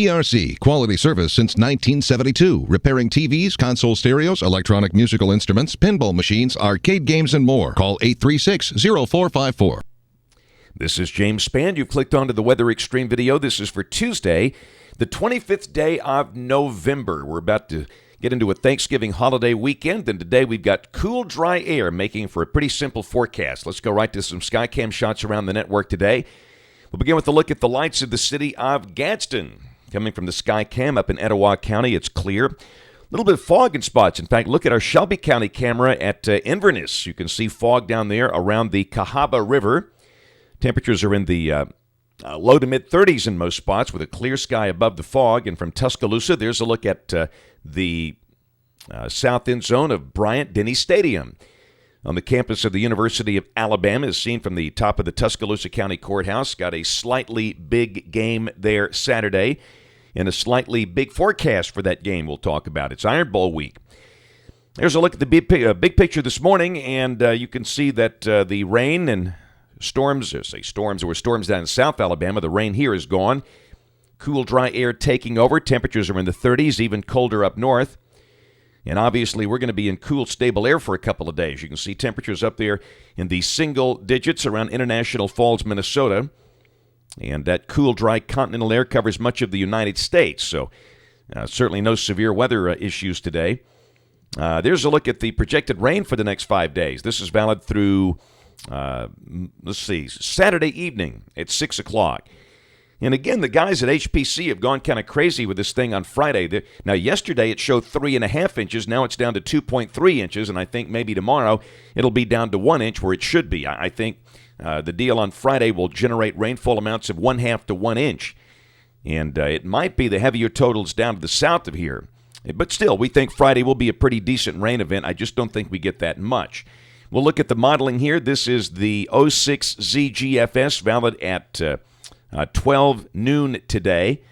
PRC, quality service since 1972. Repairing TVs, console stereos, electronic musical instruments, pinball machines, arcade games, and more. Call 836-0454. This is James Spann. You've clicked onto the Weather Xtreme video. This is for Tuesday, the 25th day of November. We're about to get into a Thanksgiving holiday weekend, and today we've got cool, dry air making for a pretty simple forecast. Let's go right to some Skycam shots around the network today. We'll begin with a look at the lights of the city of Gadsden. Coming from the Skycam up in Etowah County, it's clear. A little bit of fog in spots. In fact, look at our Shelby County camera at Inverness. You can see fog down there around the Cahaba River. Temperatures are in the low to mid-30s in most spots with a clear sky above the fog. And from Tuscaloosa, there's a look at the south end zone of Bryant-Denny Stadium. On the campus of the University of Alabama, as seen from the top of the Tuscaloosa County Courthouse. Got a slightly big game there Saturday and a slightly big forecast for that game we'll talk about. It's Iron Bowl week. There's a look at the big picture this morning, and you can see that the rain and storms, there were storms down in South Alabama. The rain here is gone. Cool, dry air taking over. Temperatures are in the 30s, even colder up north. And obviously, we're going to be in cool, stable air for a couple of days. You can see temperatures up there in the single digits around International Falls, Minnesota. And that cool, dry continental air covers much of the United States. So certainly no severe weather issues today. There's a look at the projected rain for the next 5 days. This is valid through, Saturday evening at 6 o'clock. And again, the guys at HPC have gone kind of crazy with this thing on Friday. Now, yesterday it showed 3.5 inches. Now it's down to 2.3 inches, and I think maybe tomorrow it'll be down to 1 inch where it should be. I think the deal on Friday will generate rainfall amounts of 0.5 to 1 inch. And it might be the heavier totals down to the south of here. But still, we think Friday will be a pretty decent rain event. I just don't think we get that much. We'll look at the modeling here. This is the 06ZGFS, valid at 12 noon today.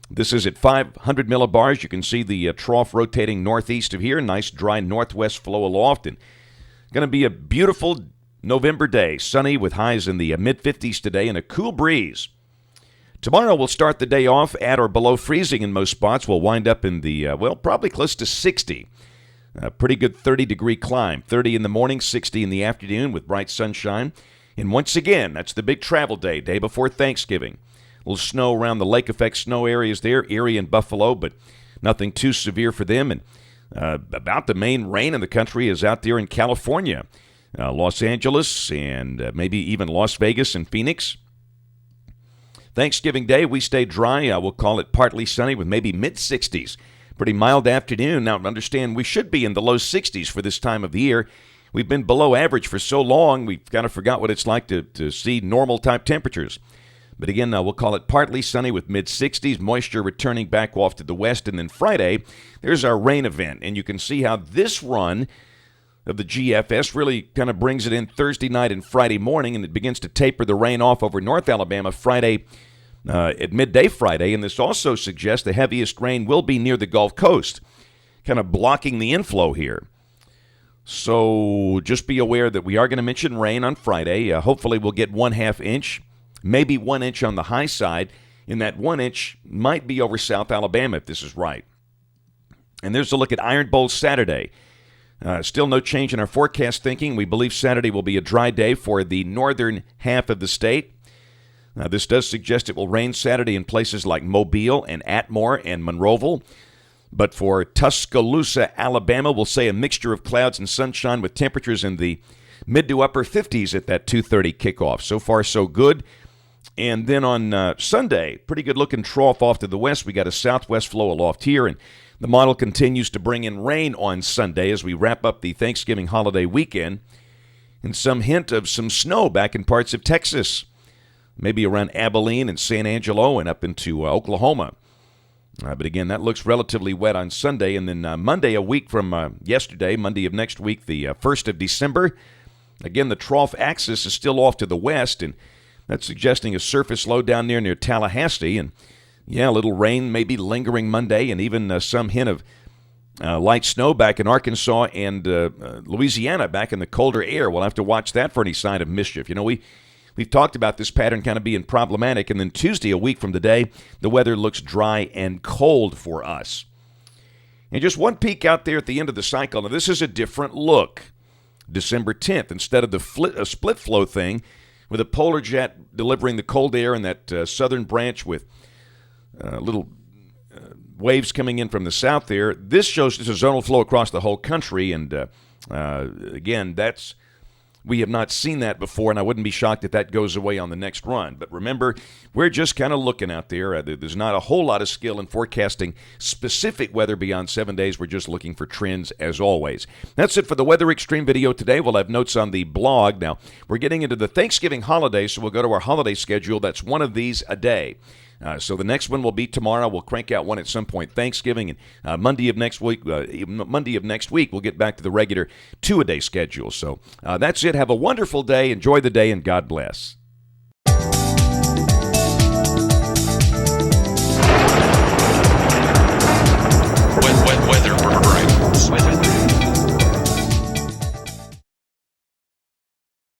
This is at 500 millibars. You can see the trough rotating northeast of here. Nice dry northwest flow aloft. And going to be a beautiful November day. Sunny with highs in the mid-50s today and a cool breeze. Tomorrow we'll start the day off at or below freezing in most spots. We'll wind up in the, probably close to 60. A pretty good 30-degree climb. 30 in the morning, 60 in the afternoon with bright sunshine. And once again, that's the big travel day before Thanksgiving. A little snow around the lake effect snow areas there, Erie and Buffalo, but nothing too severe for them. And about the main rain in the country is out there in California, Los Angeles, and maybe even Las Vegas and Phoenix. Thanksgiving Day, we stay dry. We'll call it partly sunny with maybe mid-60s. Pretty mild afternoon. Now, understand, we should be in the low 60s for this time of the year. We've been below average for so long, we've kind of forgot what it's like to see normal-type temperatures. But again, we'll call it partly sunny with mid-60s, moisture returning back off to the west. And then Friday, there's our rain event. And you can see how this run of the GFS really kind of brings it in Thursday night and Friday morning, and it begins to taper the rain off over North Alabama Friday at midday Friday. And this also suggests the heaviest rain will be near the Gulf Coast, kind of blocking the inflow here. So just be aware that we are going to mention rain on Friday. Hopefully we'll get 1/2 inch, maybe 1 inch on the high side, and that 1 inch might be over South Alabama if this is right. And there's a look at Iron Bowl Saturday. Still no change in our forecast thinking. We believe Saturday will be a dry day for the northern half of the state. This does suggest it will rain Saturday in places like Mobile and Atmore and Monroeville. But for Tuscaloosa, Alabama, we'll say a mixture of clouds and sunshine with temperatures in the mid to upper 50s at that 2:30 kickoff. So far, so good. And then on Sunday, pretty good-looking trough off to the west. We got a southwest flow aloft here, and the model continues to bring in rain on Sunday as we wrap up the Thanksgiving holiday weekend. And some hint of some snow back in parts of Texas, maybe around Abilene and San Angelo and up into Oklahoma. But again, that looks relatively wet on Sunday. And then Monday, a week from yesterday, Monday of next week, the 1st of December, again, the trough axis is still off to the west, and that's suggesting a surface low down near Tallahassee. And, yeah, a little rain maybe lingering Monday, and even some hint of light snow back in Arkansas and Louisiana back in the colder air. We'll have to watch that for any sign of mischief. You know, We've talked about this pattern kind of being problematic, and then Tuesday, a week from today, the weather looks dry and cold for us. And just one peek out there at the end of the cycle. Now, this is a different look. December 10th, instead of the split flow thing, with a polar jet delivering the cold air and that southern branch with little waves coming in from the south there, this shows just a zonal flow across the whole country. And again, we have not seen that before, and I wouldn't be shocked if that goes away on the next run. But remember, we're just kind of looking out there. There's not a whole lot of skill in forecasting specific weather beyond 7 days. We're just looking for trends, as always. That's it for the Weather Xtreme video today. We'll have notes on the blog. Now, we're getting into the Thanksgiving holiday, so we'll go to our holiday schedule. That's one of these a day. So the next one will be tomorrow. We'll crank out one at some point Thanksgiving, and Monday of next week. We'll get back to the regular 2-a-day schedule. So that's it. Have a wonderful day. Enjoy the day, and God bless.